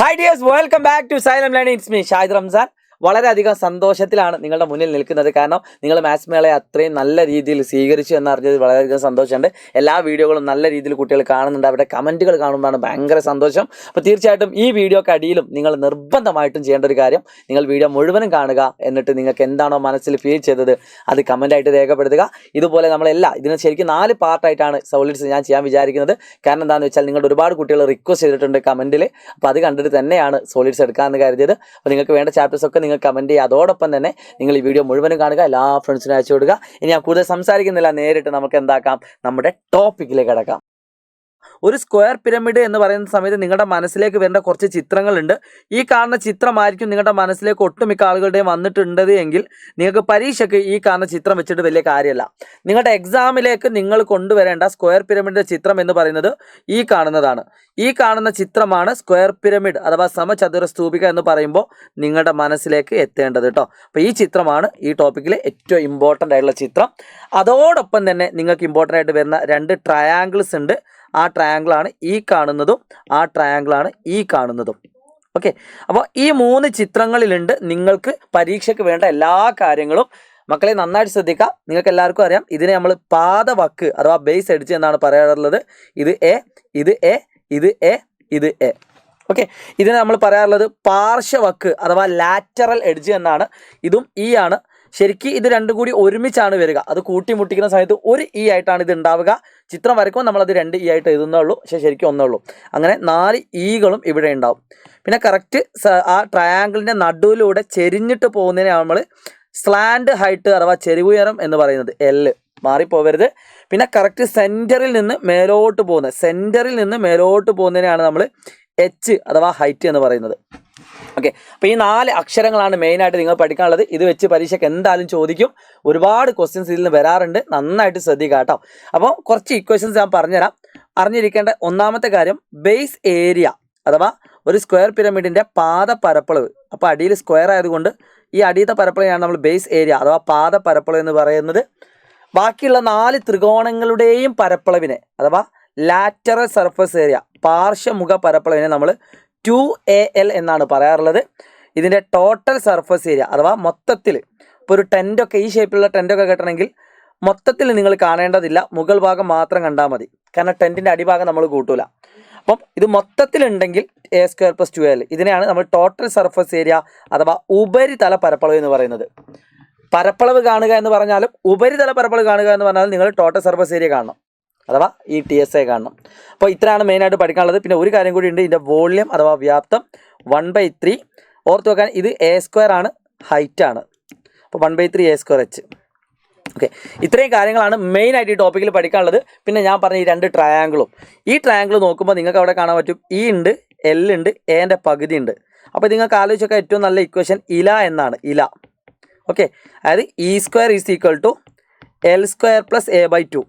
Hi dears, welcome back to Silent Learning. It's me, Shahid Ramzan. വളരെയധികം സന്തോഷത്തിലാണ് നിങ്ങളുടെ മുന്നിൽ നിൽക്കുന്നത്. കാരണം നിങ്ങൾ മാത്സ് മേളയെ അത്രയും നല്ല രീതിയിൽ സ്വീകരിച്ചു എന്നറിഞ്ഞത് വളരെയധികം സന്തോഷമുണ്ട്. എല്ലാ വീഡിയോകളും നല്ല രീതിയിൽ കുട്ടികൾ കാണുന്നുണ്ട്. അവരുടെ കമൻറ്റുകൾ കാണുമ്പോഴാണ് ഭയങ്കര സന്തോഷം. അപ്പോൾ തീർച്ചയായിട്ടും ഈ വീഡിയോക്ക് അടിയിലും നിങ്ങൾ നിർബന്ധമായിട്ടും ചെയ്യേണ്ട ഒരു കാര്യം, നിങ്ങൾ വീഡിയോ മുഴുവനും കാണുക. എന്നിട്ട് നിങ്ങൾക്ക് എന്താണോ മനസ്സിൽ ഫീൽ ചെയ്തത് അത് കമൻറ്റായിട്ട് രേഖപ്പെടുത്തുക. ഇതുപോലെ ഇതിന് ശരിക്കും 4 പാർട്ടായിട്ടാണ് സോളിഡ്സ് ഞാൻ ചെയ്യാൻ വിചാരിക്കുന്നത്. കാരണം എന്താണെന്ന് വെച്ചാൽ നിങ്ങളുടെ ഒരുപാട് കുട്ടികൾ റിക്വസ്റ്റ് ചെയ്തിട്ടുണ്ട് കമൻറ്റിൽ. അപ്പോൾ അത് കണ്ടിട്ട് തന്നെയാണ് സോളിഡ്സ് എടുക്കാമെന്ന് കരുതിയത്. അപ്പോൾ നിങ്ങൾക്ക് വേണ്ട ചാപ്റ്റേഴ്സൊക്കെ നിങ്ങൾ കമൻറ്റ് ചെയ്യുക. അതോടൊപ്പം തന്നെ നിങ്ങൾ ഈ വീഡിയോ മുഴുവനും കാണുക, എല്ലാ ഫ്രണ്ട്സിനും അയച്ചു കൊടുക്കുക. ഇനി ഞാൻ കൂടുതൽ സംസാരിക്കുന്നില്ല, നേരിട്ട് നമുക്ക് എന്താക്കാം, നമ്മുടെ ടോപ്പിക്കിലേക്ക് കിടക്കാം. ഒരു സ്ക്വയർ പിരമിഡ് എന്ന് പറയുന്ന സമയത്ത് നിങ്ങളുടെ മനസ്സിലേക്ക് വരേണ്ട കുറച്ച് ചിത്രങ്ങളുണ്ട്. ഈ കാണുന്ന ചിത്രമായിരിക്കും നിങ്ങളുടെ മനസ്സിലേക്ക് ഒട്ടുമിക്ക ആളുകളുടെയും വന്നിട്ടുണ്ട് എങ്കിൽ നിങ്ങൾക്ക് പരീക്ഷയ്ക്ക് ഈ കാണുന്ന ചിത്രം വെച്ചിട്ട് വലിയ കാര്യമല്ല. നിങ്ങളുടെ എക്സാമിലേക്ക് നിങ്ങൾ കൊണ്ടുവരേണ്ട സ്ക്വയർ പിരമിഡിൻ്റെ ചിത്രം എന്ന് പറയുന്നത് ഈ കാണുന്നതാണ്. ഈ കാണുന്ന ചിത്രമാണ് സ്ക്വയർ പിരമിഡ് അഥവാ സമചതുര സ്തൂപിക എന്ന് പറയുമ്പോൾ നിങ്ങളുടെ മനസ്സിലേക്ക് എത്തേണ്ടത് കേട്ടോ. അപ്പോൾ ഈ ചിത്രമാണ് ഈ ടോപ്പിക്കിലെ ഏറ്റവും ഇമ്പോർട്ടൻ്റ് ആയിട്ടുള്ള ചിത്രം. അതോടൊപ്പം തന്നെ നിങ്ങൾക്ക് ഇമ്പോർട്ടൻ്റ് ആയിട്ട് വരുന്ന 2 ട്രയാങ്കിൾസ് ഉണ്ട്. ആ ട്രയാങ്കിളാണ് ഈ കാണുന്നതും ആ ട്രയാങ്കിളാണ് ഈ കാണുന്നതും. ഓക്കെ, അപ്പോൾ ഈ 3 ചിത്രങ്ങളിലുണ്ട് നിങ്ങൾക്ക് പരീക്ഷയ്ക്ക് വേണ്ട എല്ലാ കാര്യങ്ങളും. മക്കളെ നന്നായിട്ട് ശ്രദ്ധിക്കുക. നിങ്ങൾക്ക് എല്ലാവർക്കും അറിയാം, ഇതിനെ നമ്മൾ പാദവക്ക് അഥവാ ബേസ് എഡ്ജ് എന്നാണ് പറയാറുള്ളത്. ഇത് എ, ഇത് എ, ഇത് എ, ഇത് എ. ഓക്കെ, ഇതിനെ നമ്മൾ പറയാറുള്ളത് പാർശ്വവക്ക് അഥവാ ലാറ്ററൽ എഡ്ജ് എന്നാണ്. ഇതും ഈ ആണ്. ശരിക്കും ഇത് രണ്ടും കൂടി ഒരുമിച്ചാണ് വരിക. അത് കൂട്ടിമുട്ടിക്കുന്ന സമയത്ത് ഒരു ഇ ആയിട്ടാണ് ഇത് ഉണ്ടാവുക. ചിത്രം വരയ്ക്കുമ്പോൾ നമ്മളത് 2 ഇ ആയിട്ട് എഴുതുന്നേ ഉള്ളൂ, പക്ഷേ ശരിക്കും ഒന്നേ ഉള്ളൂ. അങ്ങനെ 4 ഈകളും ഇവിടെ ഉണ്ടാവും. പിന്നെ കറക്റ്റ് ആ ട്രയാങ്കിളിൻ്റെ നടുവിലൂടെ ചെരിഞ്ഞിട്ട് പോകുന്നതിനെ നമ്മൾ സ്ലാൻഡ് ഹൈറ്റ് അഥവാ ചെരിവുയരം എന്ന് പറയുന്നത്. എല്ല് മാറിപ്പോവരുത്. പിന്നെ കറക്റ്റ് സെൻറ്ററിൽ നിന്ന് മേലോട്ട് പോകുന്നതിനെയാണ് നമ്മൾ എച്ച് അഥവാ ഹൈറ്റ് എന്ന് പറയുന്നത്. ഓക്കെ, അപ്പോൾ ഈ 4 അക്ഷരങ്ങളാണ് മെയിനായിട്ട് നിങ്ങൾ പഠിക്കാനുള്ളത്. ഇത് വെച്ച് പരീക്ഷയ്ക്ക് എന്തായാലും ചോദിക്കും. ഒരുപാട് ക്വസ്റ്റ്യൻസ് ഇതിൽ നിന്ന് വരാറുണ്ട്. നന്നായിട്ട് ശ്രദ്ധിക്കുക കേട്ടോ. അപ്പോൾ കുറച്ച് ഇക്വേഷൻസ് ഞാൻ പറഞ്ഞുതരാം. അറിഞ്ഞിരിക്കേണ്ട ഒന്നാമത്തെ കാര്യം, ബേസ് ഏരിയ അഥവാ ഒരു സ്ക്വയർ പിരമിഡിൻ്റെ പാദ പരപ്പളവ്. അപ്പോൾ അടിയിൽ സ്ക്വയർ ആയതുകൊണ്ട് ഈ അടിയത്തെ പരപ്പളവിനാണ് നമ്മൾ ബേസ് ഏരിയ അഥവാ പാദ പരപ്പളവ് എന്ന് പറയുന്നത്. ബാക്കിയുള്ള 4 ത്രികോണങ്ങളുടെയും പരപ്പളവിനെ അഥവാ ലാറ്ററൽ സർഫസ് ഏരിയ പാർശ്വമുഖ പരപ്പളവിനെ നമ്മൾ 2AL എന്നാണ് പറയാറുള്ളത്. ഇതിൻ്റെ ടോട്ടൽ സർഫസ് ഏരിയ അഥവാ മൊത്തത്തിൽ ഇപ്പോൾ ഒരു ടെൻറ്റൊക്കെ ഈ ഷേപ്പിലുള്ള ടെൻറ്റൊക്കെ കെട്ടണമെങ്കിൽ മൊത്തത്തിൽ നിങ്ങൾ കാണേണ്ടതില്ല, മുകൾ ഭാഗം മാത്രം കണ്ടാൽ മതി. കാരണം ടെൻറ്റിൻ്റെ അടിഭാഗം നമ്മൾ കൂട്ടൂല. അപ്പം ഇത് മൊത്തത്തിലുണ്ടെങ്കിൽ A² + 2AL. ഇതിനെയാണ് നമ്മൾ ടോട്ടൽ സർഫസ് ഏരിയ അഥവാ ഉപരിതല പരപ്പളവ് എന്ന് പറയുന്നത്. പരപ്പളവ് കാണുക എന്ന് പറഞ്ഞാലും ഉപരിതല പരപ്പളവ് കാണുക എന്ന് പറഞ്ഞാലും നിങ്ങൾ ടോട്ടൽ സർഫസ് ഏരിയ കാണണം അഥവാ ഈ TSA കാണണം. അപ്പോൾ ഇത്രയാണ് മെയിനായിട്ട് പഠിക്കാനുള്ളത്. പിന്നെ ഒരു കാര്യം കൂടി ഉണ്ട്, ഇതിൻ്റെ വോള്യം അഥവാ വ്യാപ്തം 1/3. ഓർത്ത് വെക്കാൻ, ഇത് A² ആണ്, ഹൈറ്റ് ആണ്. അപ്പോൾ 1/3 A²H. ഓക്കെ, ഇത്രയും കാര്യങ്ങളാണ് മെയിനായിട്ട് ഈ ടോപ്പിക്കിൽ പഠിക്കാനുള്ളത്. പിന്നെ ഞാൻ പറഞ്ഞ ഈ 2 ട്രയാങ്കിളും, ഈ ട്രയാങ്കിൾ നോക്കുമ്പോൾ നിങ്ങൾക്ക് അവിടെ കാണാൻ പറ്റും ഇ ഉണ്ട്, എൽ ഉണ്ട്, എൻ്റെ പകുതി ഉണ്ട്. അപ്പോൾ നിങ്ങൾക്ക് ആലോചിച്ചൊക്കെ ഏറ്റവും നല്ല ഇക്വേഷൻ ഇല എന്നാണ്. ഇല. ഓക്കെ, അതായത് E² = L² + A/2.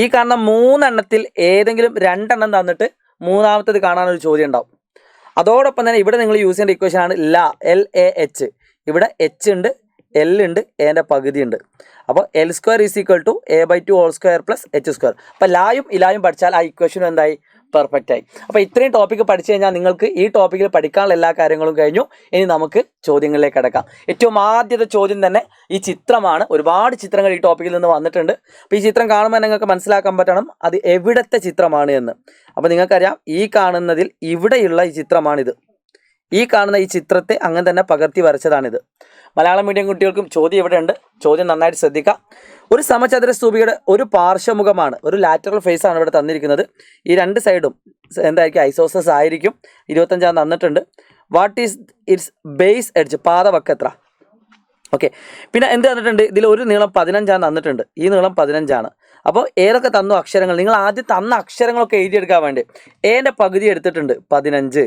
ഈ കാണുന്ന 3 എണ്ണത്തിൽ ഏതെങ്കിലും 2 എണ്ണം തന്നിട്ട് മൂന്നാമത്തേത് കാണാനൊരു ചോദ്യം ഉണ്ടാവും. അതോടൊപ്പം തന്നെ ഇവിടെ നിങ്ങൾ യൂസ് ചെയ്യേണ്ട ഇക്വേഷനാണ് LAH. ഇവിടെ H ഉണ്ട്, L ഉണ്ട്, എൻ്റെ പകുതി ഉണ്ട്. അപ്പോൾ L² = A/2² + H². അപ്പോൾ ലായും ഇലായും പഠിച്ചാൽ ആ ഇക്വേഷനും എന്തായി, പെർഫെക്റ്റ് ആയി. അപ്പോൾ ഇത്രയും ടോപ്പിക്ക് പഠിച്ചു കഴിഞ്ഞാൽ നിങ്ങൾക്ക് ഈ ടോപ്പിക്കിൽ പഠിക്കാനുള്ള എല്ലാ കാര്യങ്ങളും കഴിഞ്ഞു. ഇനി നമുക്ക് ചോദ്യങ്ങളിലേക്ക് കിടക്കാം. ഏറ്റവും ആദ്യത്തെ ചോദ്യം തന്നെ ഈ ചിത്രമാണ്. ഒരുപാട് ചിത്രങ്ങൾ ഈ ടോപ്പിക്കിൽ നിന്ന് വന്നിട്ടുണ്ട്. അപ്പോൾ ഈ ചിത്രം കാണുമ്പോൾ നിങ്ങൾക്ക് മനസ്സിലാക്കാൻ പറ്റണം അത് എവിടത്തെ ചിത്രമാണ് എന്ന്. അപ്പോൾ നിങ്ങൾക്കറിയാം, ഈ കാണുന്നതിൽ ഇവിടെയുള്ള ഈ ചിത്രമാണിത്. ഈ കാണുന്ന ഈ ചിത്രത്തെ അങ്ങനെ തന്നെ പകർത്തി വരച്ചതാണിത്. മലയാളം മീഡിയം കുട്ടികൾക്കും ചോദ്യം ഇവിടെ ഉണ്ട്. ചോദ്യം നന്നായിട്ട് ശ്രദ്ധിക്കാം. ഒരു സമചതുര സ്തൂപികയുടെ ഒരു പാർശ്വമുഖമാണ്, ഒരു ലാറ്ററൽ ഫേസ് ആണ് ഇവിടെ തന്നിരിക്കുന്നത്. ഈ 2 സൈഡും എന്തായിരിക്കും, ഐസോസസ് ആയിരിക്കും. 25 തന്നിട്ടുണ്ട്. What is its base edge, പാദവക്ക് എത്ര? ഓക്കെ, പിന്നെ എന്ത് തന്നിട്ടുണ്ട്, ഇതിൽ ഒരു നീളം 15 തന്നിട്ടുണ്ട്. ഈ നീളം 15. അപ്പോൾ ഏതൊക്കെ തന്നു അക്ഷരങ്ങൾ, നിങ്ങൾ ആദ്യം തന്ന അക്ഷരങ്ങളൊക്കെ എഴുതിയെടുക്കാൻ വേണ്ടി എൻ്റെ പകുതി എടുത്തിട്ടുണ്ട് 15.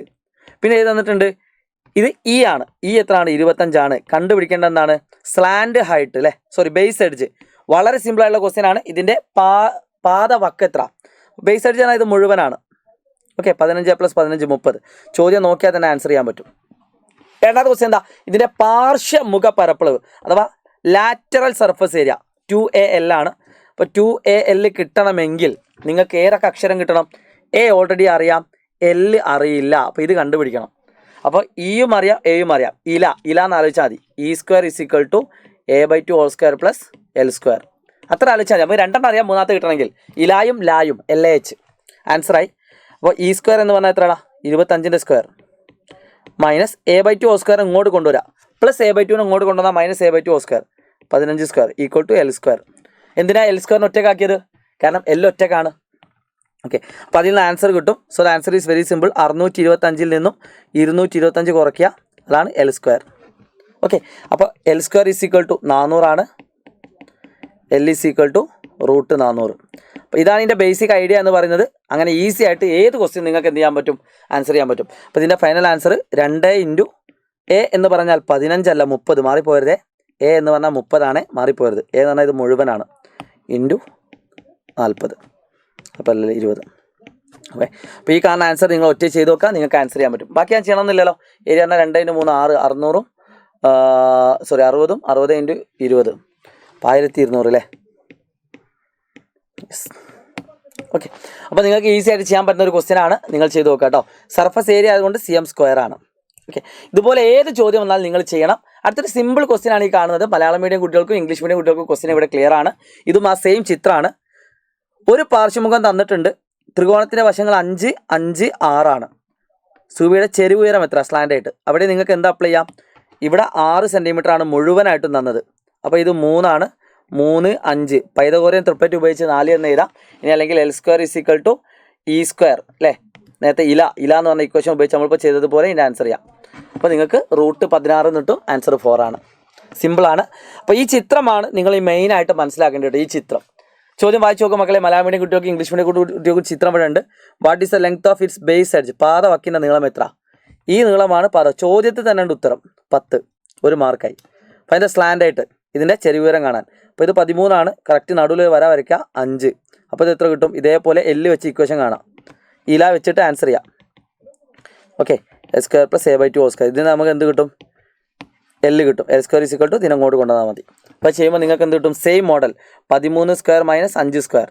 പിന്നെ ഏത് തന്നിട്ടുണ്ട്, ഇത് ഇ ആണ്. ഇ എത്രയാണ്, 25. കണ്ടുപിടിക്കേണ്ട എന്താണ്, സ്ലാൻഡ് ഹൈറ്റ് അല്ലേ, ബേസ് എഡ്ജ്. വളരെ സിമ്പിളായിട്ടുള്ള ക്വസ്റ്റ്യൻ ആണ്. ഇതിൻ്റെ പാദവക്ക് എത്ര? ബേസ് എഡ്ജ് ആണ്, ഇത് മുഴുവനാണ്. ഓക്കെ, 15 + 15 30. ചോദ്യം നോക്കിയാൽ തന്നെ ആൻസർ ചെയ്യാൻ പറ്റും. രണ്ടാമത്തെ ക്വസ്റ്റ്യൻ എന്താ, ഇതിൻ്റെ പാർശ്വമുഖ പരപ്പളവ് അഥവാ ലാറ്ററൽ സർഫസ് ഏരിയ 2AL ആണ്. അപ്പോൾ 2AL കിട്ടണമെങ്കിൽ നിങ്ങൾക്ക് ഏതൊക്കെ അക്ഷരം കിട്ടണം? A ഓൾറെഡി അറിയാം, എല്ല് അറിയില്ല. അപ്പോൾ ഇത് കണ്ടുപിടിക്കണം. അപ്പോൾ ഇയും അറിയാം എയും അറിയാം. ഇല എന്ന് ആലോചിച്ചാൽ മതി. E² = A/2 whole square plus L². അത്ര ആലോചിച്ചാൽ മതി. അപ്പോൾ രണ്ടെണ്ണം അറിയാം, മൂന്നാമത്തെ കിട്ടണമെങ്കിൽ. ഇലായും ലായും LH ആൻസറായി. അപ്പോൾ E² എന്ന് പറഞ്ഞാൽ എത്രയാണ്? 25ൻ്റെ square minus A/2 whole square ഇങ്ങോട്ട് കൊണ്ടുവരാം. പ്ലസ് A/2 ഇങ്ങോട്ട് കൊണ്ടുവന്നാൽ minus A/2 whole square 15² = L². എന്തിനാണ് L² ഒറ്റക്കാക്കിയത്? കാരണം L ഒറ്റക്കാണ്. ഓക്കെ, അപ്പോൾ അതിൽ നിന്ന് ആൻസർ കിട്ടും. So the answer is very simple. 625 നിന്നും 225 കുറയ്ക്കുക, അതാണ് L². ഓക്കെ, അപ്പോൾ L² = 400 L = √400. അപ്പോൾ ഇതാണ് ഇതിൻ്റെ ബേസിക് ഐഡിയ എന്ന് പറയുന്നത്. അങ്ങനെ ഈസി ആയിട്ട് ഏത് ക്വസ്റ്റ്യൻ നിങ്ങൾക്ക് എന്ത് ചെയ്യാൻ പറ്റും? ആൻസർ ചെയ്യാൻ പറ്റും. അപ്പോൾ ഇതിൻ്റെ ഫൈനൽ ആൻസർ 2 × A എന്ന് പറഞ്ഞാൽ 15 അല്ല 30, മാറിപ്പോരുതേ. A എന്ന് പറഞ്ഞാൽ 30 മാറിപ്പോരുത്. A എന്ന് പറഞ്ഞാൽ ഇത് മുഴുവനാണ്, × 40, അപ്പോൾ 20. ഓക്കെ, അപ്പോൾ ഈ കാണുന്ന ആൻസർ നിങ്ങൾ ഒറ്റ ചെയ്ത് നോക്കുക, നിങ്ങൾക്ക് ആൻസർ ചെയ്യാൻ പറ്റും. ബാക്കി ഞാൻ ചെയ്യണമെന്നില്ലല്ലോ. ഏരിയ പറഞ്ഞാൽ 2 × 3 6, 600 60 60 × 20 1200 അല്ലേ? യെസ്. ഓക്കെ, അപ്പോൾ നിങ്ങൾക്ക് ഈസി ആയിട്ട് ചെയ്യാൻ പറ്റുന്ന ഒരു ക്വസ്റ്റ്യൻ ആണ്. നിങ്ങൾ ചെയ്ത് നോക്കുക കേട്ടോ. സർഫസ് ഏരിയ ആയതുകൊണ്ട് cm² ആണ്. ഓക്കെ, ഇതുപോലെ ഏത് ചോദ്യം വന്നാലും നിങ്ങൾ ചെയ്യണം. അടുത്തൊരു സിമ്പിൾ ക്വസ്റ്റ്യൻ ആണ് ഈ കാണുന്നത്. മലയാളം മീഡിയം കുട്ടികൾക്കും ഇംഗ്ലീഷ് മീഡിയം കുട്ടികൾക്കും ക്വസ്റ്റ്യൻ ഇവിടെ ക്ലിയർ ആണ്. ഇതും ആ സെയിം ചിത്രമാണ്. ഒരു പാർശ്വമുഖം തന്നിട്ടുണ്ട്. ത്രികോണത്തിൻ്റെ വശങ്ങൾ 5, 5, 6 ആണ്. സുബിയുടെ ചെരിവ് ഉയരം എത്ര? സ്ലാൻഡ് ആയിട്ട്. അവിടെ നിങ്ങൾക്ക് എന്താ അപ്ലൈ ചെയ്യാം? ഇവിടെ 6 സെൻറ്റിമീറ്റർ ആണ് മുഴുവനായിട്ടും തന്നത്. അപ്പോൾ ഇത് 3 ആണ്. 3, 5 പൈതഗോറിയൻ ട്രിപ്ലറ്റ് ഉപയോഗിച്ച് 4 എന്ന് എഴുതാം. ഇനി അല്ലെങ്കിൽ L² = E² അല്ലേ? നേരത്തെ ഇല എന്ന് പറഞ്ഞ ഇക്വേഷൻ ഉപയോഗിച്ച് നമ്മളിപ്പോൾ ചെയ്തതുപോലെ ഇതിൻ്റെ ആൻസർ ചെയ്യാം. അപ്പോൾ നിങ്ങൾക്ക് √16 കിട്ടും. ആൻസർ 4 ആണ്. സിമ്പിളാണ്. അപ്പോൾ ഈ ചിത്രമാണ് നിങ്ങൾ ഈ മെയിനായിട്ട് മനസ്സിലാക്കേണ്ടത്. ഈ ചിത്രം ചോദ്യം വായിച്ചു നോക്കുക മക്കളെ. മലയാളം മീഡിയം കുട്ടികൾക്ക് ഇംഗ്ലീഷ് മീഡിയം കുട്ടികൾക്ക് ചിത്രം ഇവിടെ ഉണ്ട്. What is the length of its base edge? പാത വക്കിൻ്റെ നീളം എത്ര? ഈ നീളമാണ് പാത. ചോദ്യത്തിൽ തന്നെ ഉണ്ട് ഉത്തരം 10, 1 മാർക്കായി. അപ്പോൾ അതിൻ്റെ സ്ലാൻഡ് ആയിട്ട് ഇതിൻ്റെ ചെരിവുയരം കാണാൻ. അപ്പോൾ ഇത് 13 ആണ്. കറക്റ്റ് നടുവിൽ വരയ്ക്കുക 5. അപ്പോൾ ഇത് എത്ര കിട്ടും? ഇതേപോലെ L വെച്ച് ഇക്വേഷൻ കാണാം. ഇല വെച്ചിട്ട് ആൻസർ ചെയ്യാം. Okay, S² + A/2 whole square. ഇതിന് നമുക്ക് എന്ത് കിട്ടും? L കിട്ടും. L² = ഇതിനങ്ങോട്ട് കൊണ്ടുവന്നാൽ മതി. അപ്പോൾ ചെയ്യുമ്പോൾ നിങ്ങൾക്ക് എന്ത് കിട്ടും? Same model 13² - 5².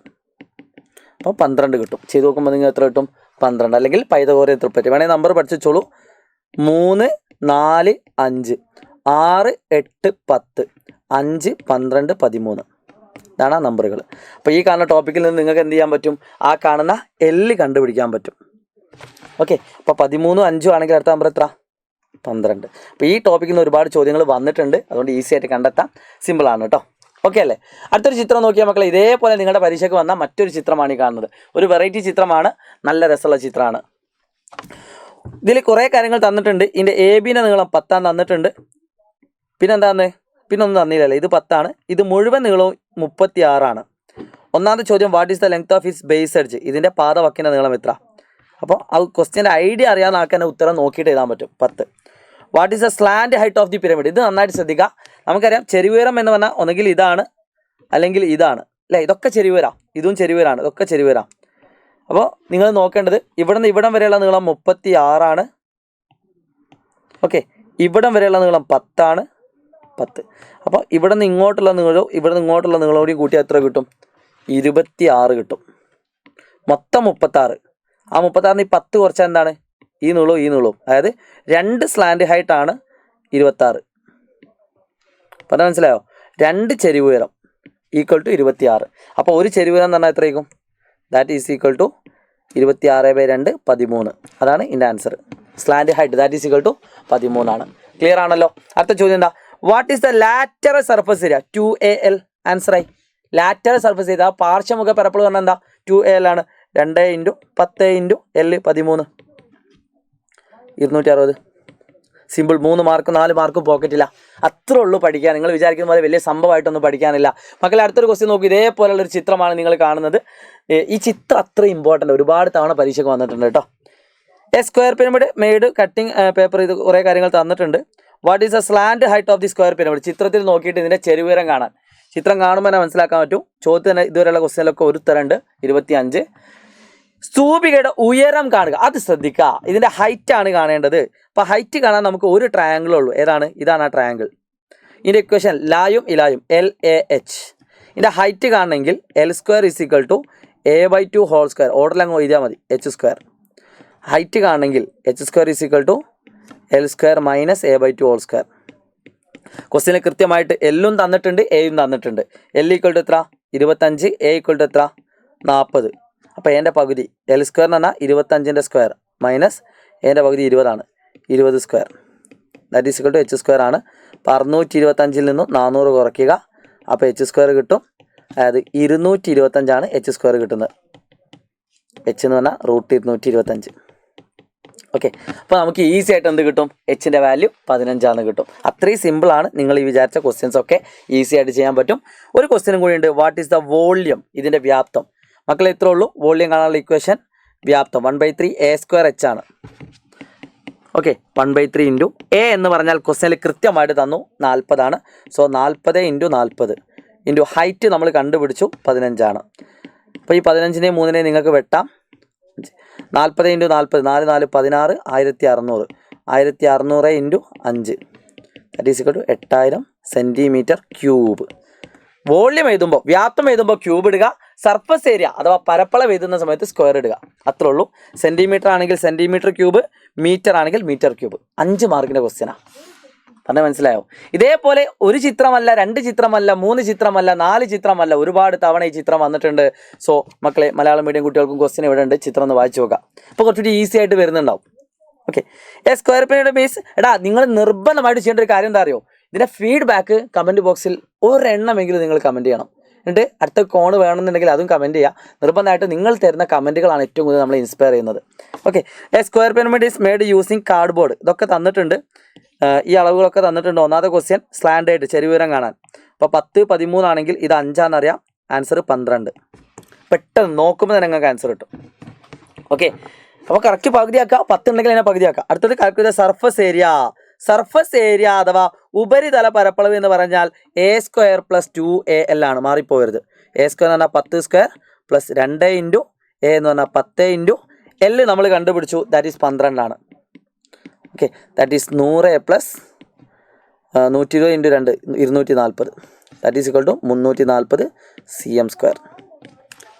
അപ്പോൾ 12 കിട്ടും. ചെയ്ത് നോക്കുമ്പോൾ നിങ്ങൾ എത്ര കിട്ടും? 12. അല്ലെങ്കിൽ പൈതഗോറിയൻ ട്രിപ്ലറ്റ് വേണമെങ്കിൽ നമ്പർ പഠിച്ചോളൂ. 3, 4, 5, 6, 8, 10, 5, 12, 13. ഇതാണ് ആ നമ്പറുകൾ. അപ്പോൾ ഈ കാണുന്ന ടോപ്പിക്കിൽ നിന്ന് നിങ്ങൾക്ക് എന്ത് ചെയ്യാൻ പറ്റും? ആ കാണുന്ന L കണ്ടുപിടിക്കാൻ പറ്റും. ഓക്കെ, അപ്പോൾ 13, 5 ആണെങ്കിൽ അടുത്ത നമ്പർ എത്ര? 12. അപ്പോൾ ഈ ടോപ്പിക്കിൽ നിന്ന് ഒരുപാട് ചോദ്യങ്ങൾ വന്നിട്ടുണ്ട്. അതുകൊണ്ട് ഈസി ആയിട്ട് കണ്ടെത്താം. സിമ്പിളാണ് കേട്ടോ. ഓക്കെ അല്ലേ? അടുത്തൊരു ചിത്രം നോക്കിയാൽ മക്കളെ, ഇതേപോലെ നിങ്ങളുടെ പരീക്ഷയ്ക്ക് വന്ന മറ്റൊരു ചിത്രമാണ് ഈ കാണുന്നത്. ഒരു വെറൈറ്റി ചിത്രമാണ്, നല്ല രസമുള്ള ചിത്രമാണ്. ഇതിൽ കുറേ കാര്യങ്ങൾ തന്നിട്ടുണ്ട്. ഇതിൻ്റെ AB നീളം 10 തന്നിട്ടുണ്ട്. പിന്നെന്താന്ന്? പിന്നൊന്നും തന്നില്ലല്ലേ. ഇത് 10 ഇത് മുഴുവൻ നീളവും 36. ഒന്നാമത്തെ ചോദ്യം, what is the length of its base edge? ഇതിൻ്റെ പാത വക്കിൻ്റെ നീളം എത്ര? അപ്പോൾ ആ ക്വസ്റ്റ്യൻ്റെ ഐഡിയ അറിയാവുന്ന ആൾക്കാരെ ഉത്തരം നോക്കിയിട്ട് എഴുതാൻ പറ്റും. 10. What is the slant height of the pyramid? ഇത് നന്നായിട്ട് ശ്രദ്ധിക്കുക. നമുക്കറിയാം ചെരിവുയരം എന്ന് പറഞ്ഞാൽ ഒന്നെങ്കിൽ ഇതാണ് അല്ലെങ്കിൽ ഇതാണ് അല്ലേ? ഇതൊക്കെ ചെരിവുയരാം. ഇതും ചെരിവുയരാണ്. ഇതൊക്കെ ചെരിവുയരാം. അപ്പോൾ നിങ്ങൾ നോക്കേണ്ടത് ഇവിടെ നിന്ന് ഇവിടം വരെയുള്ള നീളം 36. ഓക്കെ, ഇവിടം വരെയുള്ള നീളം 10. അപ്പോൾ ഇവിടെ നിന്ന് ഇങ്ങോട്ടുള്ള നീളവും ഇവിടെ നിന്ന് ഇങ്ങോട്ടുള്ള നീളവും കൂടി കൂട്ടിയാൽ എത്ര കിട്ടും? 26 കിട്ടും. മൊത്തം 36. ആ 36 ഈ 10 കുറച്ചാൽ എന്താണ്? ഈ നീളവും. അതായത് 2 സ്ലാൻഡ് ഹൈറ്റാണ് 26. പറഞ്ഞാൽ മനസ്സിലായോ? 2 ചെരിവുയരം = 26. അപ്പോൾ ഒരു ചെരിവുയരം എന്ന് പറഞ്ഞാൽ എത്രയായിരിക്കും? That is = 26/2 13. അതാണ് ഇതിൻ്റെ answer. Slant height that is = 13 ആണ്. ക്ലിയർ ആണല്ലോ? അടുത്ത ചോദ്യം എന്താ? What is the lateral surface area? 2AL. ആൻസറായി. ലാറ്ററൽ സർഫസ് ഏരിയ പാർശ്വമുഖ പരപ്പളവ് പറഞ്ഞാൽ എന്താ? 2AL ആണ്. 2 × 10 × L 13. 260. സിമ്പിൾ. 3 മാർക്ക് 4 മാർക്ക് പോക്കറ്റില്ല. അത്രേ ഉള്ളൂ പഠിക്കാൻ. നിങ്ങൾ വിചാരിക്കുന്ന പോലെ വലിയ സംഭവമായിട്ടൊന്നും പഠിക്കാനില്ല മക്കളെ. അടുത്തൊരു ക്വസ്റ്റ്യൻ നോക്കി. ഇതേപോലുള്ളൊരു ചിത്രമാണ് നിങ്ങൾ കാണുന്നത്. ഈ ചിത്രം അത്ര ഇമ്പോർട്ടൻ്റ്. ഒരുപാട് തവണ പരീക്ഷയ്ക്ക് വന്നിട്ടുണ്ട് കേട്ടോ. A square pyramid made cutting paper. ഇത് കുറേ കാര്യങ്ങൾ തന്നിട്ടുണ്ട്. What is the slant height of the square pyramid? ചിത്രത്തിൽ നോക്കിയിട്ട് ഇതിൻ്റെ ചെരുവുയരം കാണാൻ. ചിത്രം കാണുമ്പോൾ തന്നെ മനസ്സിലാക്കാൻ പറ്റും. ചോദ്യത്തിന് ഇതുവരെയുള്ള ക്വസ്റ്റ്യനിലൊക്കെ ഒരു ഉത്തരമുണ്ട്. 25. സ്തൂപികയുടെ ഉയരം കാണുക. അത് ശ്രദ്ധിക്കുക. ഇതിൻ്റെ ഹൈറ്റാണ് കാണേണ്ടത്. അപ്പോൾ ഹൈറ്റ് കാണാൻ നമുക്ക് ഒരു ട്രയാങ്കിളേ ഉള്ളൂ. ഏതാണ്? ഇതാണ് ആ ട്രയാങ്കിൾ. ഇതിൻ്റെ ഇക്വേഷൻ ലായും ഇലായും LAH. ഇതിൻ്റെ ഹൈറ്റ് കാണണമെങ്കിൽ L² = A/2 ഹോൾ സ്ക്വയർ. ഓർഡറിൽ അങ്ങ് എഴുതിയാൽ മതി. H². ഹൈറ്റ് കാണണമെങ്കിൽ h² is equal to L² minus a/2 whole square. ക്വസ്റ്റ്യനിൽ കൃത്യമായിട്ട് എല്ലും തന്നിട്ടുണ്ട്, എയും തന്നിട്ടുണ്ട്. L ഈക്വൽ ടു എത്ര? 25, a ഈക്വൽ ടു എത്ര? 40. അപ്പോൾ എൻ്റെ പകുതി L² എന്ന് പറഞ്ഞാൽ 25ൻ്റെ സ്ക്വയർ മൈനസ് എൻ്റെ പകുതി 20 20 square. That is equal to h² ആണ്. അപ്പോൾ 625 നിന്നും 400 കുറയ്ക്കുക. അപ്പോൾ h² കിട്ടും. അതായത് 225 h² കിട്ടുന്നത്. h എന്ന് പറഞ്ഞാൽ √225. ഓക്കെ, അപ്പോൾ നമുക്ക് ഈസി ആയിട്ട് എന്ത് കിട്ടും? എച്ചിൻ്റെ വാല്യൂ 15 കിട്ടും. അത്രയും സിമ്പിളാണ്. നിങ്ങൾ ഈ വിചാരിച്ച ക്വസ്റ്റ്യൻസ് ഒക്കെ ഈസി ആയിട്ട് ചെയ്യാൻ പറ്റും. ഒരു ക്വസ്റ്റ്യനും കൂടി ഉണ്ട്. What is the volume? ഇതിൻ്റെ വ്യാപ്തം. മക്കളെ ഇത്രേ ഉള്ളൂ. വോള്യം കാണാനുള്ള ഇക്വേഷൻ വ്യാപ്തം 1/3 a² h ആണ്. ഓക്കെ, 1/3 ഇൻറ്റു എ എന്ന് പറഞ്ഞാൽ ക്വസ്റ്റ്യനിൽ കൃത്യമായിട്ട് തന്നു 40 സോ 40 × 40 ഇൻറ്റു ഹൈറ്റ് നമ്മൾ കണ്ടുപിടിച്ചു 15 അപ്പോൾ ഈ 15നെയും 3നെയും നിങ്ങൾക്ക് വെട്ടാം. 40 × 40 4 4 16 1600 1600 × 5 that is equal to 8000 centimetre cube. Volume എഴുതുമ്പോൾ, വ്യാപ്തം എഴുതുമ്പോൾ ക്യൂബ് ഇടുക. സർഫസ് ഏരിയ അഥവാ പരപ്പളവ് എഴുതുന്ന സമയത്ത് സ്ക്വയർ ഇടുക. അത്രേ ഉള്ളൂ. സെൻറ്റിമീറ്റർ ആണെങ്കിൽ സെൻറ്റിമീറ്റർ ക്യൂബ്, മീറ്റർ ആണെങ്കിൽ മീറ്റർ ക്യൂബ്. 5 മാർക്കിൻ്റെ ക്വസ്റ്റ്യനാണ്. പറഞ്ഞാൽ മനസ്സിലായോ? ഇതേപോലെ ഒരു ചിത്രമല്ല, 2 ചിത്രമല്ല, 3 ചിത്രമല്ല, 4 ചിത്രമല്ല, ഒരുപാട് തവണ ഈ ചിത്രം വന്നിട്ടുണ്ട്. സോ മക്കളെ, മലയാളം മീഡിയം കുട്ടികൾക്കും ക്വസ്റ്റ്യൻ ഇവിടെ ഉണ്ട്. ചിത്രം ഒന്ന് വായിച്ചു നോക്കാം. അപ്പോൾ കുറച്ചുകൂടി ഈസി ആയിട്ട് വരുന്നുണ്ടാവും. Okay, square pyramid base. എടാ, നിങ്ങൾ നിർബന്ധമായിട്ട് ചെയ്യേണ്ട ഒരു കാര്യം എന്താ അറിയോ? ഇതിൻ്റെ ഫീഡ്ബാക്ക് കമൻറ്റ് ബോക്സിൽ ഒരെണ്ണമെങ്കിലും നിങ്ങൾ കമൻറ്റ് ചെയ്യണം. എന്നിട്ട് അടുത്ത കോണ് വേണമെന്നുണ്ടെങ്കിൽ അതും കമൻറ്റ് ചെയ്യുക. നിർബന്ധമായിട്ട് നിങ്ങൾ തരുന്ന കമൻറ്റുകളാണ് ഏറ്റവും കൂടുതൽ നമ്മളെ ഇൻസ്പയർ ചെയ്യുന്നത്. Okay, square pyramid is made using cardboard. ഇതൊക്കെ തന്നിട്ടുണ്ട്. ഈ അളവുകളൊക്കെ തന്നിട്ടുണ്ട്. ഒന്നാമത്തെ ക്വസ്റ്റ്യൻ സ്ലാൻഡേർഡ് ചെരിവുയരം കാണാൻ. അപ്പോൾ 10 13 ആണെങ്കിൽ ഇത് 5 അറിയാം. ആൻസർ 12. പെട്ടെന്ന് നോക്കുമ്പോൾ തന്നെ നിങ്ങൾക്ക് ആൻസർ കിട്ടും. ഓക്കെ, അപ്പോൾ കറക്റ്റ് പകുതിയാക്കുക. 10 ഉണ്ടെങ്കിൽ അതിനെ പകുതിയാക്കുക. അടുത്തത് calculate surface area. Surface area അഥവാ ഉപരിതല പരപ്പളവ് എന്ന് പറഞ്ഞാൽ a² + 2al ആണ്. മാറിപ്പോകരുത്. a² എന്ന് പറഞ്ഞാൽ 10² + 2 × a എന്ന് പറഞ്ഞാൽ 10 × l നമ്മൾ കണ്ടുപിടിച്ചു. That is 12 okay, that is 100 + 120 × 2 240 that is equal to 340 cm².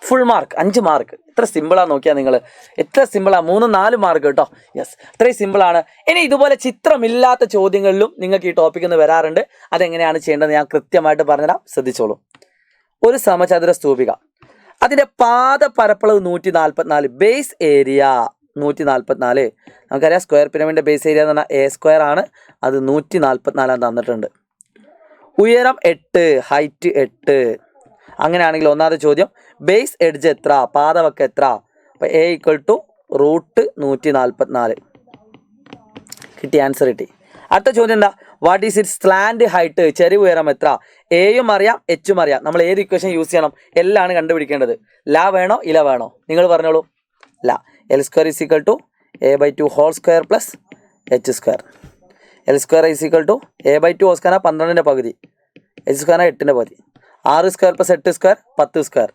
Full mark 5 mark. എത്ര സിമ്പിളാണ് നോക്കിയാൽ നിങ്ങൾ, എത്ര സിമ്പിളാണ്. 3 4 മാർക്ക് കേട്ടോ. യെസ്, അത്രയും സിമ്പിളാണ്. ഇനി ഇതുപോലെ ചിത്രമില്ലാത്ത ചോദ്യങ്ങളിലും നിങ്ങൾക്ക് ഈ ടോപ്പിക്കിൽ നിന്ന് വരാറുണ്ട്. അതെങ്ങനെയാണ് ചെയ്യേണ്ടത് ഞാൻ കൃത്യമായിട്ട് പറഞ്ഞുതരാം. ശ്രദ്ധിച്ചോളൂ. ഒരു സമചതുര സ്തൂപിക, അതിൻ്റെ പാദ പരപ്പളവ് 144, ബേസ് ഏരിയ 144. നമുക്കറിയാം സ്ക്വയർ പിരമിഡിൻ്റെ ബേസ് ഏരിയ എന്ന് പറഞ്ഞാൽ a² ആണ്. അത് 144 തന്നിട്ടുണ്ട്. ഉയരം 8, ഹൈറ്റ് 8. അങ്ങനെയാണെങ്കിൽ ഒന്നാമത്തെ ചോദ്യം, ബേസ് എഡ്ജ് എത്ര, പാദവക്ക് എത്ര? അപ്പോൾ a = √144 കിട്ടി. ആൻസർ കിട്ടി. അടുത്ത ചോദ്യം എന്താ? What is it slant height? ചെരിവ് ഉയരം എത്ര? എയും അറിയാം, എച്ചും അറിയാം. നമ്മൾ ഏത് ഇക്വേഷൻ യൂസ് ചെയ്യണം? എല്ലാണ് കണ്ടുപിടിക്കേണ്ടത്. ല വേണോ ഇല വേണോ? നിങ്ങൾ പറഞ്ഞോളൂ. ല. L² is equal to a/2 whole square plus h². L² is equal to a/2 whole square 12ൻ്റെ പകുതി, h² 8ൻ്റെ പകുതി. 6² + 8² 10².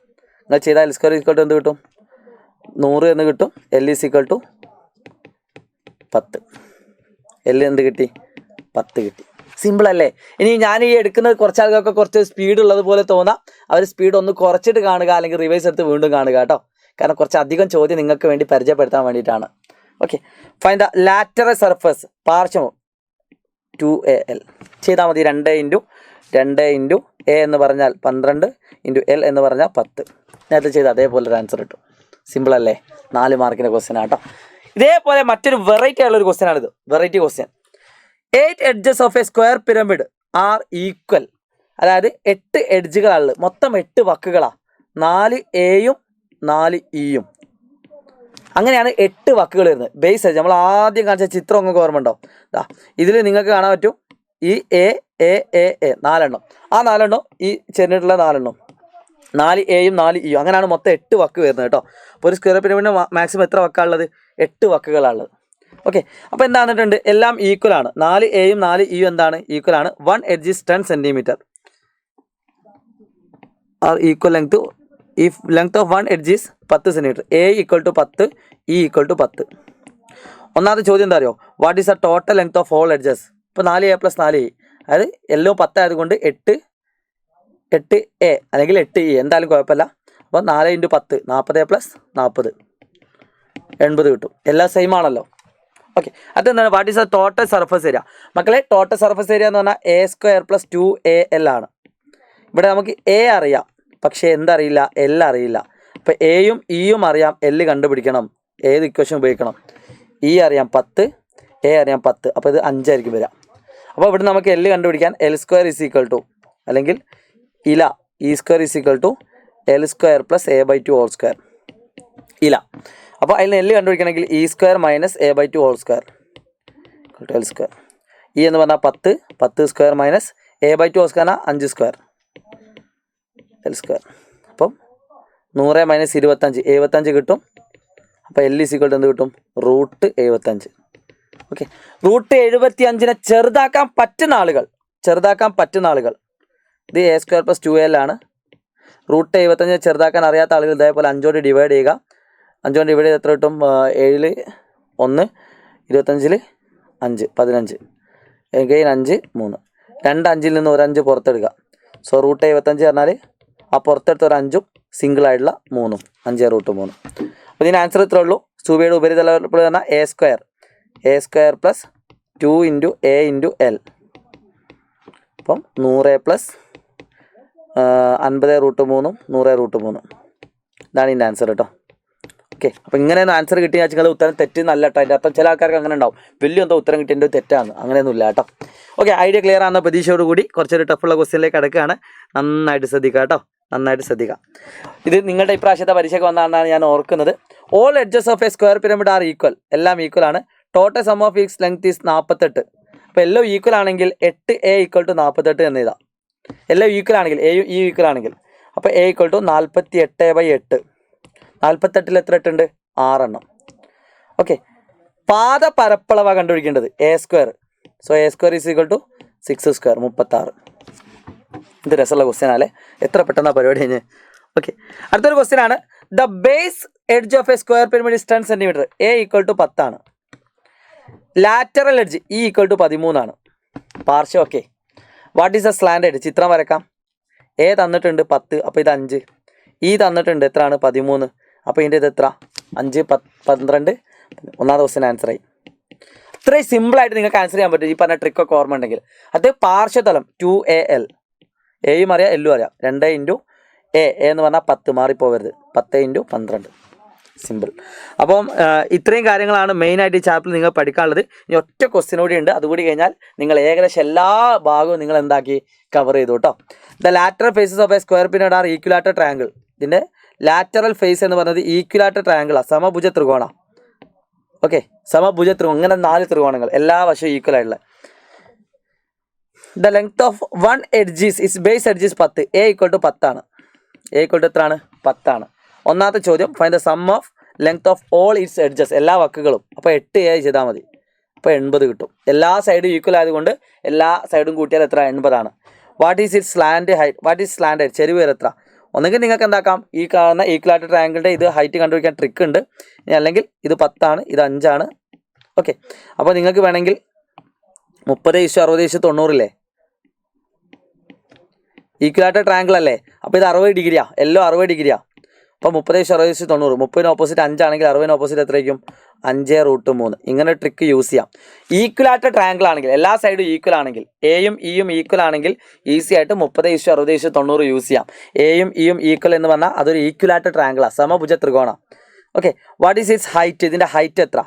നിങ്ങൾ ചെയ്താൽ L² ഈക്വൽ ടു എന്ത് കിട്ടും? 100 എന്ന് കിട്ടും. L is equal to 10. L എന്ത് കിട്ടി? 10 കിട്ടി. സിമ്പിൾ അല്ലേ? ഇനി ഞാൻ ഈ എടുക്കുന്നത് കുറച്ച് ആൾക്കൊക്കെ കുറച്ച് സ്പീഡ് ഉള്ളതുപോലെ തോന്നാം. അവർ സ്പീഡ് ഒന്ന് കുറച്ചിട്ട് കാണുക, അല്ലെങ്കിൽ റിവൈസ് എടുത്ത് വീണ്ടും കാണുക കേട്ടോ. കാരണം കുറച്ച് അധികം ചോദ്യം നിങ്ങൾക്ക് വേണ്ടി പരിചയപ്പെടുത്താൻ വേണ്ടിയിട്ടാണ്. Okay, find the lateral surface പാർശ്വം 2al ചെയ്താൽ മതി. 2 × a എന്ന് പറഞ്ഞാൽ 12 × l എന്ന് പറഞ്ഞാൽ 10. നേരത്തെ ചെയ്ത് അതേപോലെ ഒരു ആൻസർ കിട്ടും. സിമ്പിൾ അല്ലേ? 4 മാർക്കിൻ്റെ ക്വസ്റ്റ്യൻ ആട്ടോ. ഇതേപോലെ മറ്റൊരു വെറൈറ്റി ആയുള്ളൊരു ക്വസ്റ്റ്യൻ ആണിത്. Variety question. 8 edges of a square pyramid are equal. അതായത് 8 എഡ്ജുകളാണ്, മൊത്തം 8 വക്കുകളാണ്. 4 എയും 4 ഇയും. അങ്ങനെയാണ് 8 വക്കുകൾ വരുന്നത്. ബേസ് എഡ്ജ് നമ്മൾ ആദ്യം കാണിച്ച ചിത്രം നിങ്ങൾക്ക് ഓർമ്മ ഉണ്ടോ? ഇതിൽ നിങ്ങൾക്ക് കാണാൻ പറ്റും ഈ എ 4 എണ്ണം. ആ 4 എണ്ണം ഈ ചെന്നിട്ടുള്ള 4 എണ്ണം, 4 എയും 4 ഇയും. അങ്ങനെയാണ് മൊത്തം 8 വക്ക് വരുന്നത് കേട്ടോ. അപ്പോൾ ഒരു സ്ക്വയർ പിരമിഡിന് മാക്സിമം എത്ര വക്കാണുള്ളത്? 8 വക്കുകളാണുള്ളത്. ഓക്കെ, അപ്പോൾ എന്താ പറഞ്ഞിട്ടുണ്ട്? എല്ലാം ഈക്വൽ ആണ്. 4 എയും 4 ഇയും എന്താണ്? ഈക്വൽ ആണ്. 1 edge is 10 centimetre are equal length if length of 1 edge is 10 centimetre. A equal to 10, E equal to 10. ഒന്നാമത്തെ ചോദ്യം എന്താ അറിയോ? What is the total length of all edges? ഇപ്പോൾ 4a + 4e, അതായത് എല്ലാം 10 ആയതുകൊണ്ട് 8a അല്ലെങ്കിൽ 8e എന്തായാലും കുഴപ്പമില്ല. അപ്പോൾ 4 × 10 40 + 40 80 കിട്ടും. എല്ലാം സെയിം ആണല്ലോ. ഓക്കെ, അതെന്താണ് what is the total surface area? മക്കളെ ടോട്ടൽ സർഫസ് ഏരിയ എന്ന് പറഞ്ഞാൽ A² + 2AL ആണ്. ഇവിടെ നമുക്ക് A അറിയാം, പക്ഷേ എന്തറിയില്ല, L അറിയില്ല. അപ്പോൾ എയും ഇയും അറിയാം, L കണ്ടുപിടിക്കണം. ഏത് ഇക്വേഷൻ ഉപയോഗിക്കണം? E അറിയാം 10, A അറിയാം 10, അപ്പോൾ ഇത് 5 ആയിരിക്കും വരിക. അപ്പോൾ ഇവിടെ നമുക്ക് L കണ്ടുപിടിക്കാൻ L² = അല്ലെങ്കിൽ ഇല E² = L² + A/2² ഇല. അപ്പോൾ അതിൽ L കണ്ടുപിടിക്കണമെങ്കിൽ E² - A/2² L². E എന്ന് പറഞ്ഞാൽ 10, 10² - A/2² 5² L². അപ്പം 100 - 25 75 കിട്ടും. അപ്പോൾ L = എന്ത് കിട്ടും? √75. ഓക്കെ, √75നെ ചെറുതാക്കാൻ പറ്റുന്ന ആളുകൾ ഇത് A² + 2AL ആണ്. √75 ചെറുതാക്കാൻ അറിയാത്ത ആളുകൾ ഇതേപോലെ 5 കൊണ്ട് ഡിവൈഡ് ചെയ്യുക. 5 കൊണ്ട് ഡിവൈഡ് ചെയ്ത് എത്ര കിട്ടും? 7 1 25 5 15 again 5 3 2 5ൽ നിന്ന് ഒരു 5 പുറത്തെടുക്കുക. സോ √75 പറഞ്ഞാൽ ആ പുറത്തെടുത്ത ഒരു 5ഉം സിംഗിൾ ആയിട്ടുള്ള 3ഉം 5 √3. അപ്പോൾ ഇതിന് ആൻസർ ഇത്രേ ഉള്ളൂ. ചൊവ്വയുടെ ഉപരിതല പറഞ്ഞാൽ A² + 2 × A × L. അപ്പം 100 + 50 √3 100 √3. ഇതാണ് ഇതിൻ്റെ ആൻസർ കേട്ടോ. ഓക്കെ, അപ്പോൾ ഇങ്ങനെയൊന്നും ആൻസർ കിട്ടിയാൽ വെച്ചാൽ ഉത്തരം തെറ്റെന്നല്ല കേട്ടോ. അതിൻ്റെ അർത്ഥം ചില ആൾക്കാർക്ക് അങ്ങനെ ഉണ്ടാവും, വലിയ എന്തോ ഉത്തരം കിട്ടിയതിൻ്റെ തെറ്റാണ്. അങ്ങനെയൊന്നും ഇല്ല കേട്ടോ. ഓക്കെ, ഐഡിയ ക്ലിയർ ആകുന്ന പ്രതീക്ഷയോട് കൂടി കുറച്ചൊരു ടഫുള്ള ക്വസ്റ്റ്യനിലേക്ക് അടുക്കുകയാണ്. നന്നായിട്ട് ശ്രദ്ധിക്കുക കേട്ടോ, നന്നായിട്ട് ശ്രദ്ധിക്കുക. ഇത് നിങ്ങളുടെ ഇപ്രാവശ്യത്തെ പരീക്ഷയ്ക്ക് വന്നതാണ് ഞാൻ ഓർക്കുന്നത്. All edges of a square pyramid are equal. എല്ലാം ഈക്വൽ ആണ്. Total sum of its length is 48. അപ്പോൾ എല്ലാം ഈക്വൽ ആണെങ്കിൽ 8A = 48 എന്ന് എഴുതാം. എല്ലാം ഈക്വൽ ആണെങ്കിൽ എയും ഈ ഈക്വൽ ആണെങ്കിൽ അപ്പോൾ A = 48/8. 48ൽ എത്ര 8 ഉണ്ട്? 6 എണ്ണം. ഓക്കെ, പാദ പരപ്പളവ കണ്ടുപിടിക്കേണ്ടത് A². So A² = 6² 36. ഇത് രസമുള്ള ക്വസ്റ്റ്യൻ അല്ലേ? എത്ര പെട്ടെന്നാണ് പരിപാടി കഴിഞ്ഞ്. ഓക്കെ, അടുത്തൊരു ക്വസ്റ്റ്യൻ ആണ്. The base edge of a square pyramid is 10 cm. A = 10 ആണ്. ലാറ്ററൽ എഡ്ജ് E = 13 ആണ്. പാർശ്വം. Okay, what is the slant edge? ചിത്രം വരക്കാം. A തന്നിട്ടുണ്ട് 10, അപ്പോൾ ഇത് 5. E തന്നിട്ടുണ്ട് എത്രയാണ്? 13. അപ്പോൾ ഇതിൻ്റെ ഇത് എത്ര? 5 12. ഒന്നാമത്തെ ക്വസ്റ്റ്യൻ ആൻസറായി. ഇത്രയും സിമ്പിളായിട്ട് നിങ്ങൾക്ക് ആൻസർ ചെയ്യാൻ പറ്റും ഈ പറഞ്ഞ ട്രിക്കൊക്കെ ഓർമ്മ ഉണ്ടെങ്കിൽ. അത് പാർശ്വതലം 2AL. എയും അറിയാം, എല്ലും അറിയാം. 2 × A എന്ന് പറഞ്ഞാൽ 10, മാറിപ്പോവരുത്. 10 × 12. സിമ്പിൾ. അപ്പം ഇത്രയും കാര്യങ്ങളാണ് മെയിനായിട്ട് ഈ ചാപ്റ്ററിൽ നിങ്ങൾ പഠിക്കാനുള്ളത്. ഇനി ഒറ്റ ക്വസ്റ്റ്യൻ കൂടി ഉണ്ട്. അതുകൂടി കഴിഞ്ഞാൽ നിങ്ങൾ ഏകദേശം എല്ലാ ഭാഗവും നിങ്ങൾ എന്താക്കി കവർ ചെയ്തു കേട്ടോ. The lateral faces of a square pyramid are equilateral triangle. ഇതിൻ്റെ ലാറ്ററൽ ഫേസ് എന്ന് പറയുന്നത് ഈക്വലാറ്റർ ട്രയാങ്കിളാണ്, സമഭുജ ത്രികോണ. ഓക്കെ, സമഭുജ ത്രികോണം. ഇങ്ങനെ 4 ത്രികോണങ്ങൾ, എല്ലാ വശവും ഈക്വൽ ആയിട്ടുള്ള. The length of one edges is base edges 10. A = 10 ആണ്. A = എത്രയാണ്? 10 ആണ്. ഒന്നാമത്തെ ചോദ്യം, find the sum of length of all it's edges. എല്ലാ വക്കുകളും. അപ്പോൾ 8A ചെയ്താൽ മതി. അപ്പോൾ 80 കിട്ടും. എല്ലാ സൈഡും ഈക്വൽ ആയതുകൊണ്ട് എല്ലാ സൈഡും കൂട്ടിയാൽ എത്ര? 80 ആണ്. What is it slant height? What is slant height? ചെരിവ് എത്ര? ഒന്നെങ്കിൽ നിങ്ങൾക്ക് എന്താക്കാം, ഈ കാണുന്ന ഈക്വലാറ്റർ ട്രയാങ്കിളിൻ്റെ ഇത് ഹൈറ്റ് കണ്ടുപിടിക്കാൻ ട്രിക്ക് ഉണ്ട്. അല്ലെങ്കിൽ ഇത് 10 ആണ്, ഇത് 5 ആണ്. ഓക്കെ, അപ്പോൾ നിങ്ങൾക്ക് വേണമെങ്കിൽ 30/60/90 ഇല്ലേ? ഈക്വലാറ്റർ ട്രയാങ്കിൾ അല്ലേ? അപ്പോൾ ഇത് 60 ഡിഗ്രിയാ, എല്ലാം 60 ഡിഗ്രിയാ. അപ്പോൾ 30/60/90. 30ന് ഓപ്പോസിറ്റ് 5 ആണെങ്കിൽ 60ന് ഓപ്പോസിറ്റ് എത്രയായിരിക്കും? 5√3. ഇങ്ങനെ ട്രിക്ക് യൂസ് ചെയ്യാം. ഈക്വലാറ്റർ ട്രയാങ്കിൾ ആണെങ്കിൽ, എല്ലാ സൈഡും ഈക്വൽ ആണെങ്കിൽ, എയും ഇയും ഈക്വൽ ആണെങ്കിൽ ഈസി ആയിട്ട് 30/60/90 യൂസ് ചെയ്യാം. എയും ഇയും ഈക്വൽ എന്ന് പറഞ്ഞാൽ അതൊരു ഈക്വലാറ്റർ ട്രയാങ്കിളാണ്, സമഭുജ ത്രികോണം. Okay, what is it's height? ഇതിൻ്റെ ഹൈറ്റ് എത്ര?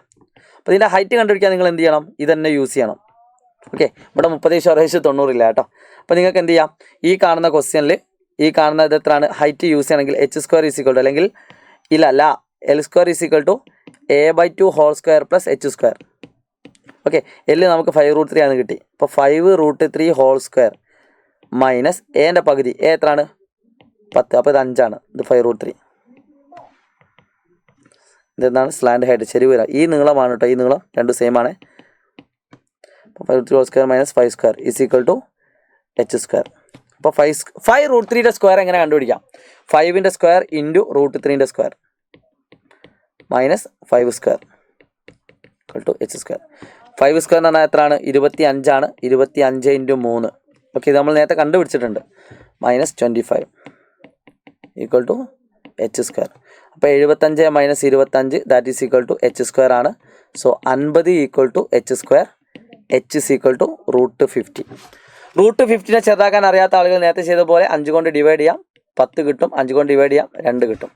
അപ്പോൾ ഇതിൻ്റെ ഹൈറ്റ് കണ്ടുപിടിക്കാൻ നിങ്ങൾ എന്ത് ചെയ്യണം? ഇതന്നെ യൂസ് ചെയ്യണം. ഓക്കെ, ഇവിടെ 30/60/90 ഇല്ല കേട്ടോ. അപ്പോൾ നിങ്ങൾക്ക് എന്ത് ചെയ്യാം? ഈ കാണുന്ന ക്വസ്റ്റ്യനിൽ ഈ കാണുന്ന ഇത് എത്രയാണ്? ഹൈറ്റ് യൂസ് ചെയ്യണമെങ്കിൽ H² = അല്ലെങ്കിൽ L² = A/2² + H². Okay, L നമുക്ക് 5√3 ആണ് കിട്ടി. അപ്പോൾ 5√3² മൈനസ് എൻ്റെ പകുതി. A എത്രയാണ്? 10. അപ്പോൾ ഇത് 5 ആണ്. ഇത് 5√3. ഇതെന്താണ്? സ്ലാൻഡ് ഹൈറ്റ്, ചെരിവ് വരാം. ഈ നീളമാണ് കേട്ടോ, ഈ നീളം രണ്ടും സെയിം ആണ്. അപ്പോൾ 5√3² - 5² = H². അപ്പോൾ 5√3യുടെ സ്ക്വയർ എങ്ങനെ കണ്ടുപിടിക്കാം? 5ൻ്റെ സ്ക്വയർ ഇൻറ്റു √3ൻ്റെ സ്ക്വയർ മൈനസ് 5² = H². 5² എന്ന് പറഞ്ഞാൽ എത്രയാണ്? 25 ആണ്. 25 × 3. ഓക്കെ, ഇത് നമ്മൾ നേരത്തെ കണ്ടുപിടിച്ചിട്ടുണ്ട്. -25 = എച്ച് സ്ക്വയർ. അപ്പോൾ 75 minus 25 that is equal to H square ആണ്. So 50 equal to H square. H is equal to √50. √50 ചെറുതാക്കാൻ അറിയാത്ത ആളുകൾ നേരത്തെ ചെയ്ത പോലെ 5 കൊണ്ട് ഡിവൈഡ് ചെയ്യാം, 10 കിട്ടും. 5 കൊണ്ട് ഡിവൈഡ് ചെയ്യാം, 2 കിട്ടും.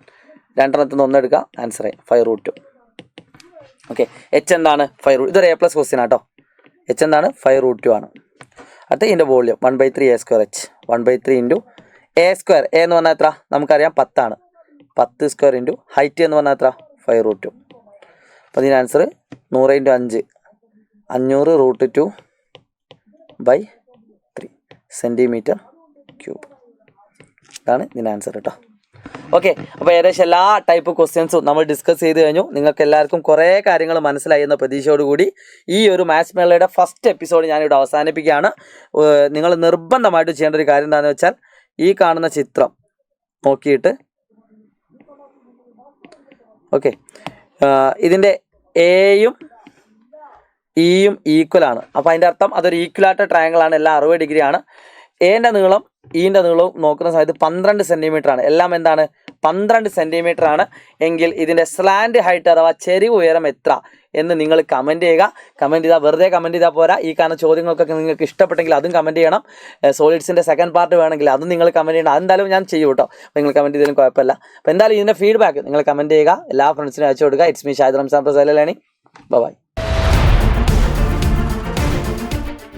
2 1 എടുക്കാം, ആൻസറായി 5√2. ഓക്കെ, എച്ച് എന്താണ്? 5 ഇതൊരു A+ ക്വസ്റ്റ്യൻ ആട്ടോ. എച്ച് എന്താണ്? 5√2 ആണ്. അടുത്ത ഇതിൻ്റെ volume 1/3 A square H. 1/3 into A square. A എന്ന് പറഞ്ഞാൽ എത്ര? നമുക്കറിയാം 10 ആണ്. 10 സ്ക്വയർ ഇൻറ്റു ഹൈറ്റ് എന്ന് പറഞ്ഞാൽ എത്ര? 5√2. അപ്പോൾ ഇതിന് ആൻസർ 100 × 5 500√2/3 സെൻറ്റിമീറ്റർ ക്യൂബ്. ഇതാണ് ഇതിൻ്റെ ആൻസർ കേട്ടോ. ഓക്കെ, അപ്പോൾ ഏകദേശം എല്ലാ ടൈപ്പ് ക്വസ്റ്റ്യൻസും നമ്മൾ ഡിസ്കസ് ചെയ്ത് കഴിഞ്ഞു. നിങ്ങൾക്ക് എല്ലാവർക്കും കുറേ കാര്യങ്ങൾ മനസ്സിലായി എന്ന പ്രതീക്ഷയോടുകൂടി ഈ ഒരു മാത്സ് മേളയുടെ ഫസ്റ്റ് എപ്പിസോഡ് ഞാനിവിടെ അവസാനിപ്പിക്കുകയാണ്. നിങ്ങൾ നിർബന്ധമായിട്ട് ചെയ്യേണ്ട ഒരു കാര്യം എന്താണെന്ന് വെച്ചാൽ ഈ കാണുന്ന ചിത്രം നോക്കിയിട്ട് ഓക്കെ ഇതിൻ്റെ എയും ഇയും ഈക്വൽ ആണ്. അപ്പോൾ അതിൻ്റെ അർത്ഥം അതൊരു ഈക്വലായിട്ട് ട്രയാങ്കിൾ ആണ്. എല്ലാം 60 ഡിഗ്രി ആണ്. എൻ്റെ നീളം ഈൻ്റെ നീളവും നോക്കുന്ന സമയത്ത് 12 സെൻറ്റിമീറ്റർ ആണ്. എല്ലാം എന്താണ്? 12 സെൻറ്റിമീറ്റർ ആണ്. എങ്കിൽ ഇതിൻ്റെ സ്ലാൻഡ് ഹൈറ്റ് അഥവാ ചെരിവ് ഉയരം എത്ര എന്ന് നിങ്ങൾ കമൻറ്റ് ചെയ്യുക. കമൻറ്റ് ചെയ്താൽ വെറുതെ കമൻറ്റ് ചെയ്താൽ പോരാ. ഈ കാണുന്ന ചോദ്യങ്ങൾക്കൊക്കെ നിങ്ങൾക്ക് ഇഷ്ടപ്പെട്ടെങ്കിൽ അതും കമൻറ്റ് ചെയ്യണം. സോളിഡ്സിൻ്റെ സെക്കൻഡ് പാർട്ട് വേണമെങ്കിൽ അതും നിങ്ങൾ കമൻറ്റ് ചെയ്യണം. അതെന്തായാലും ഞാൻ ചെയ്യും കേട്ടോ. അപ്പോൾ നിങ്ങൾ കമൻറ്റ് ചെയ്താലും കുഴപ്പമില്ല. അപ്പോൾ എന്തായാലും ഇതിൻ്റെ ഫീഡ്ബാക്ക് നിങ്ങൾ കമൻറ്റ് ചെയ്യുക. എല്ലാ ഫ്രണ്ട്സിനും അയച്ചു കൊടുക്കുക. It's me Shahid Ramzan Prasad learning. By.